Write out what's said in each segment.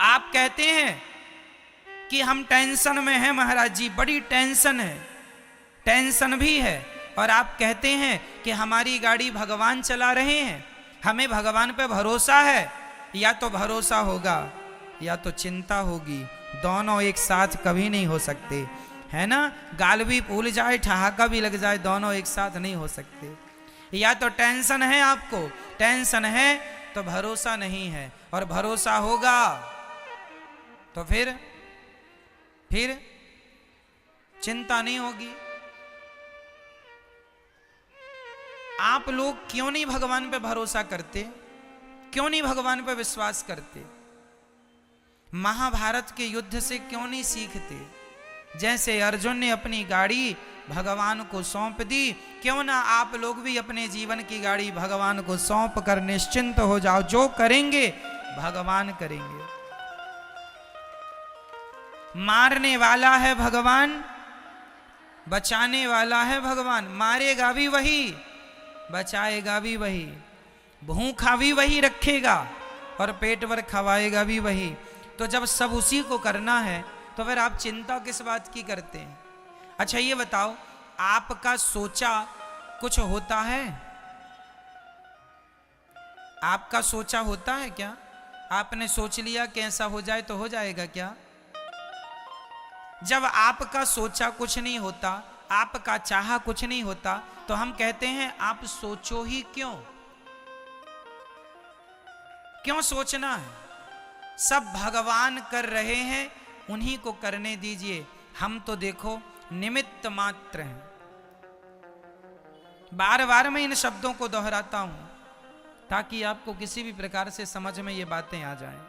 आप कहते हैं कि हम टेंशन में हैं महाराज जी, बड़ी टेंशन है, टेंशन भी है, और आप कहते हैं कि हमारी गाड़ी भगवान चला रहे हैं, हमें भगवान पे भरोसा है। या तो भरोसा होगा या तो चिंता होगी, दोनों एक साथ कभी नहीं हो सकते, है ना। गाल भी फूल जाए, ठहाका भी लग जाए, दोनों एक साथ नहीं हो सकते। या तो टेंशन है, आपको टेंशन है तो भरोसा नहीं है, और भरोसा होगा तो फिर चिंता नहीं होगी। आप लोग क्यों नहीं भगवान पे भरोसा करते, क्यों नहीं भगवान पे विश्वास करते? महाभारत के युद्ध से क्यों नहीं सीखते? जैसे अर्जुन ने अपनी गाड़ी भगवान को सौंप दी, क्यों ना आप लोग भी अपने जीवन की गाड़ी भगवान को सौंप कर निश्चिंत हो जाओ, जो करेंगे भगवान करेंगे। मारने वाला है भगवान, बचाने वाला है भगवान, मारेगा भी वही, बचाएगा भी वही, भूखा भी वही रखेगा और पेट भर खवाएगा भी वही। तो जब सब उसी को करना है तो फिर आप चिंता किस बात की करते हैं? अच्छा ये बताओ, आपका सोचा कुछ होता है? आपका सोचा होता है क्या? आपने सोच लिया कि ऐसा हो जाए तो हो जाएगा क्या? जब आपका सोचा कुछ नहीं होता, आपका चाहा कुछ नहीं होता, तो हम कहते हैं आप सोचो ही क्यों? क्यों सोचना है? सब भगवान कर रहे हैं, उन्हीं को करने दीजिए, हम तो देखो निमित्त मात्र हैं। बार बार मैं इन शब्दों को दोहराता हूं ताकि आपको किसी भी प्रकार से समझ में ये बातें आ जाएं।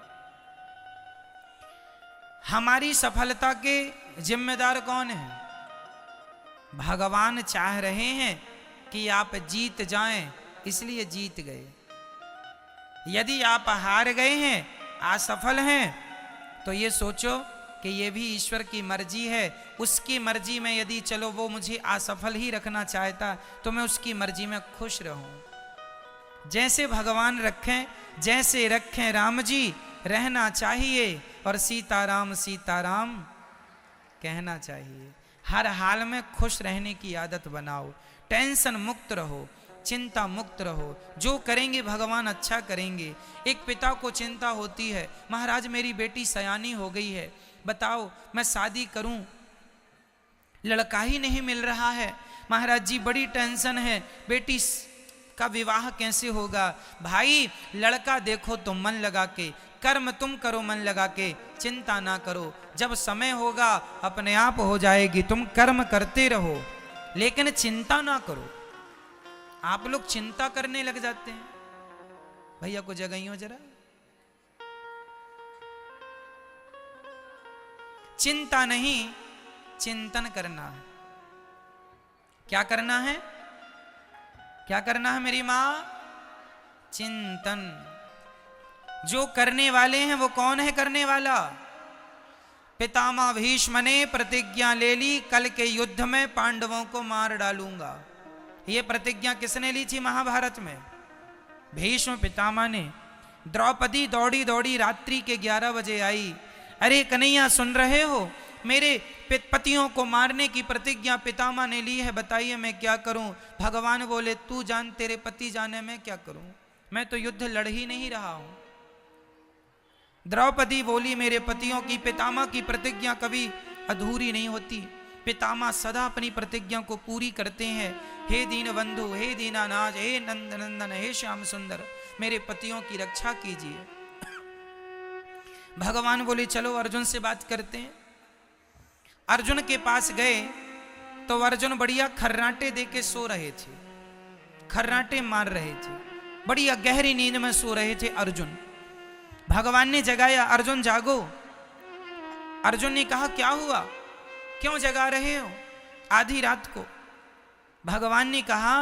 हमारी सफलता के जिम्मेदार कौन है? भगवान चाह रहे हैं कि आप जीत जाएं, इसलिए जीत गए। यदि आप हार गए हैं, असफल हैं, तो ये सोचो कि ये भी ईश्वर की मर्जी है। उसकी मर्जी में यदि चलो वो मुझे असफल ही रखना चाहता तो मैं उसकी मर्जी में खुश रहूं। जैसे भगवान रखें, जैसे रखें राम जी, रहना चाहिए, और सीताराम सीताराम कहना चाहिए। हर हाल में खुश रहने की आदत बनाओ, टेंशन मुक्त रहो, चिंता मुक्त रहो, जो करेंगे भगवान अच्छा करेंगे। एक पिता को चिंता होती है, महाराज मेरी बेटी सयानी हो गई है, बताओ मैं शादी करूं, लड़का ही नहीं मिल रहा है, महाराज जी बड़ी टेंशन है, बेटी का विवाह कैसे होगा? भाई लड़का देखो तो मन लगा के, कर्म तुम करो मन लगा के, चिंता ना करो, जब समय होगा अपने आप हो जाएगी, तुम कर्म करते रहो लेकिन चिंता ना करो। आप लोग चिंता करने लग जाते हैं। भैया को जगाइयो जरा। चिंता नहीं, चिंतन करना है। क्या करना है? क्या करना है मेरी मां? चिंतन। जो करने वाले हैं वो कौन है करने वाला? पितामह भीष्म ने प्रतिज्ञा ले ली, कल के युद्ध में पांडवों को मार डालूंगा। ये प्रतिज्ञा किसने ली थी महाभारत में? भीष्म पितामह ने। द्रौपदी दौड़ी दौड़ी रात्रि के 11 बजे आई, अरे कन्हैया सुन रहे हो, मेरे पतियों को मारने की प्रतिज्ञा पितामह ने ली है, बताइए मैं क्या करूं? भगवान बोले तू जान, तेरे पति जाने मैं क्या करूं, मैं तो युद्ध लड़ ही नहीं रहा हूं। द्रौपदी बोली मेरे पतियों की, पितामह की प्रतिज्ञा कभी अधूरी नहीं होती, पितामह सदा अपनी प्रतिज्ञा को पूरी करते हैं। हे दीन बंधु, हे दीनानाथ, हे नंद नंदन, हे श्याम सुंदर, मेरे पतियों की रक्षा कीजिए। भगवान बोले चलो अर्जुन से बात करते हैं। अर्जुन के पास गए तो अर्जुन बढ़िया खर्राटे दे के सो रहे थे, खर्राटे मार रहे थे, बढ़िया गहरी नींद में सो रहे थे अर्जुन। भगवान ने जगाया, अर्जुन जागो। अर्जुन ने कहा क्या हुआ, क्यों जगा रहे हो आधी रात को? भगवान ने कहा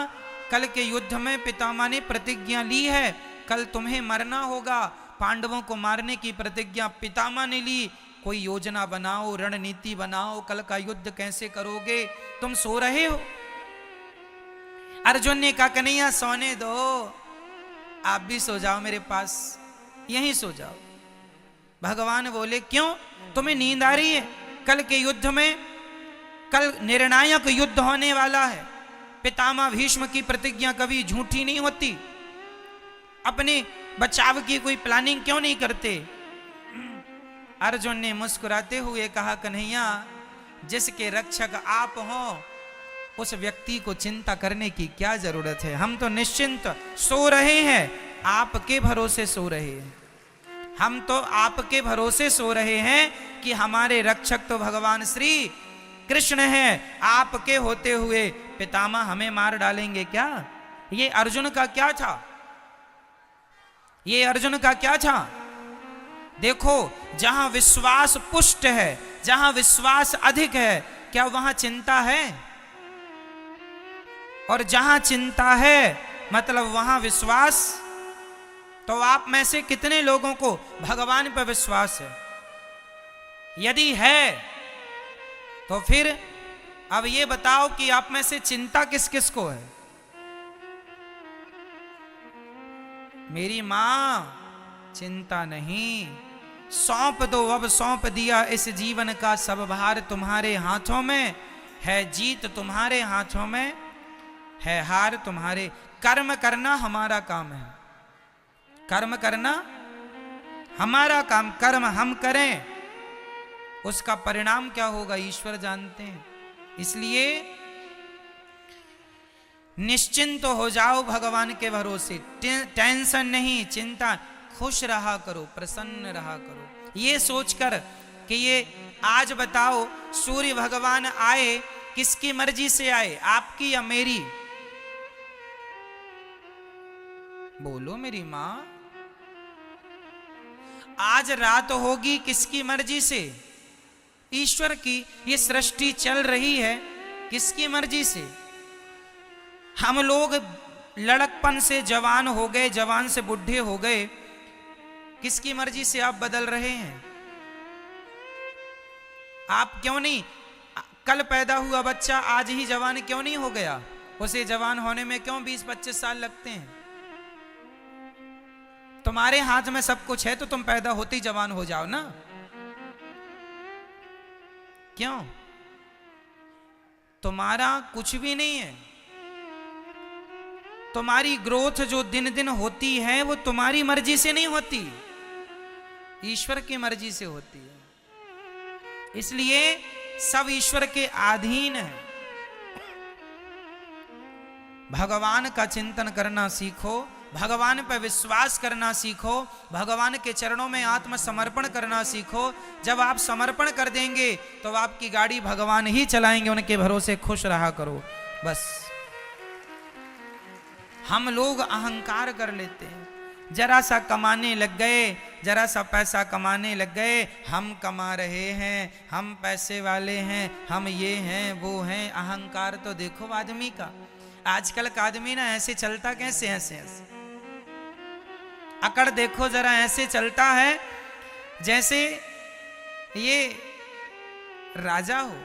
कल के युद्ध में पितामह ने प्रतिज्ञा ली है, कल तुम्हें मरना होगा, पांडवों को मारने की प्रतिज्ञा पितामह ने ली, कोई योजना बनाओ, रणनीति बनाओ, कल का युद्ध कैसे करोगे? तुम सो रहे हो। अर्जुन ने कहा कन्हैया सोने दो, आप भी सो जाओ मेरे पास, यहीं सो जाओ। भगवान बोले क्यों, तुम्हें नींद आ रही है? कल के युद्ध में, कल निर्णायक युद्ध होने वाला है। पितामह भीष्म की प्रतिज्ञा कभी झूठी नहीं होती। अपने बचाव की कोई प्लानिंग क्यों नहीं करते? अर्जुन ने मुस्कुराते हुए कहा, कन्हैया, जिसके रक्षक आप हो उस व्यक्ति को चिंता करने की क्या जरूरत है? हम तो निश्चिंत सो रहे हैं, आपके भरोसे सो रहे हैं। हम तो आपके भरोसे सो रहे हैं कि हमारे रक्षक तो भगवान श्री कृष्ण हैं। आपके होते हुए पितामह हमें मार डालेंगे क्या? ये अर्जुन का क्या था? ये अर्जुन का क्या था? देखो, जहां विश्वास पुष्ट है, जहां विश्वास अधिक है, क्या वहां चिंता है? और जहां चिंता है मतलब वहां विश्वास। तो आप में से कितने लोगों को भगवान पर विश्वास है? यदि है तो फिर अब ये बताओ कि आप में से चिंता किस किस को है? मेरी मां, चिंता नहीं, सौंप दो, अब सौंप दिया इस जीवन का सब भार तुम्हारे हाथों में है। जीत तुम्हारे हाथों में है, हार तुम्हारे। कर्म करना हमारा काम है, कर्म करना हमारा काम। कर्म हम करें, उसका परिणाम क्या होगा ईश्वर जानते हैं। इसलिए निश्चिंत हो जाओ भगवान के भरोसे। टेंशन नहीं, चिंता, खुश रहा करो, प्रसन्न रहा करो। ये सोचकर कि ये आज बताओ सूर्य भगवान आए, किसकी मर्जी से आए, आपकी या मेरी? बोलो मेरी मां। आज रात होगी किसकी मर्जी से? ईश्वर की। ये सृष्टि चल रही है किसकी मर्जी से? हम लोग लड़कपन से जवान हो गए, जवान से बुढ़े हो गए, किसकी मर्जी से आप बदल रहे हैं? आप क्यों नहीं, कल पैदा हुआ बच्चा आज ही जवान क्यों नहीं हो गया? उसे जवान होने में क्यों 20-25 साल लगते हैं? तुम्हारे हाथ में सब कुछ है तो तुम पैदा होते ही जवान हो जाओ ना। क्यों? तुम्हारा कुछ भी नहीं है। तुम्हारी ग्रोथ जो दिन दिन होती है वो तुम्हारी मर्जी से नहीं होती, ईश्वर की मर्जी से होती है। इसलिए सब ईश्वर के अधीन है। भगवान का चिंतन करना सीखो, भगवान पर विश्वास करना सीखो, भगवान के चरणों में आत्मसमर्पण करना सीखो। जब आप समर्पण कर देंगे तो आपकी गाड़ी भगवान ही चलाएंगे, उनके भरोसे खुश रहा करो बस। हम लोग अहंकार कर लेते हैं, जरा सा कमाने लग गए, जरा सा पैसा कमाने लग गए, हम कमा रहे हैं, हम पैसे वाले हैं, हम ये हैं वो हैं। अहंकार तो देखो आदमी का, आजकल का आदमी ना ऐसे चलता कैसे, ऐसे ऐसे अकड़ देखो जरा, ऐसे चलता है जैसे ये राजा हो,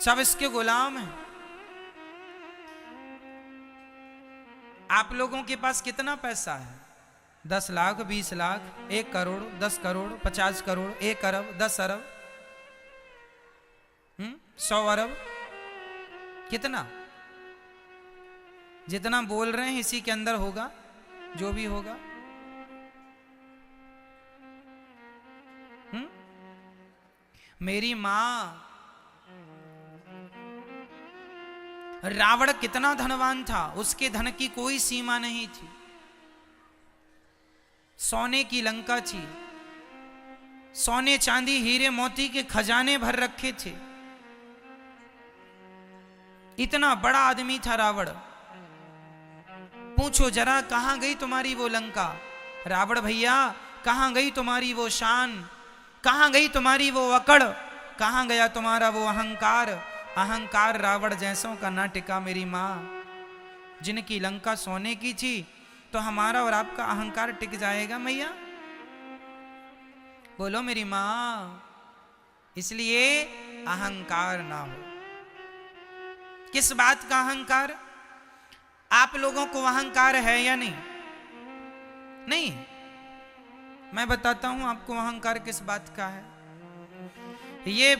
सब इसके गुलाम हैं। आप लोगों के पास कितना पैसा है? 10 लाख, 20 लाख, 1 करोड़, 10 करोड़, 50 करोड़, 1 अरब, 10 अरब, 100 अरब, कितना? जितना बोल रहे हैं इसी के अंदर होगा जो भी होगा। मेरी मां, रावण कितना धनवान था, उसके धन की कोई सीमा नहीं थी। सोने की लंका थी, सोने चांदी हीरे मोती के खजाने भर रखे थे। इतना बड़ा आदमी था रावण। पूछो जरा कहां गई तुम्हारी वो लंका? रावण भैया कहां गई तुम्हारी वो शान? कहां गई तुम्हारी वो अकड़? कहां गया तुम्हारा वो अहंकार? अहंकार रावण जैसों का ना टिका मेरी मां। जिनकी लंका सोने की थी तो हमारा और आपका अहंकार टिक जाएगा मैया? बोलो मेरी मां। इसलिए अहंकार ना हो। किस बात का अहंकार? आप लोगों को अहंकार है या नहीं? नहीं। मैं बताता हूं आपको अहंकार किस बात का है। ये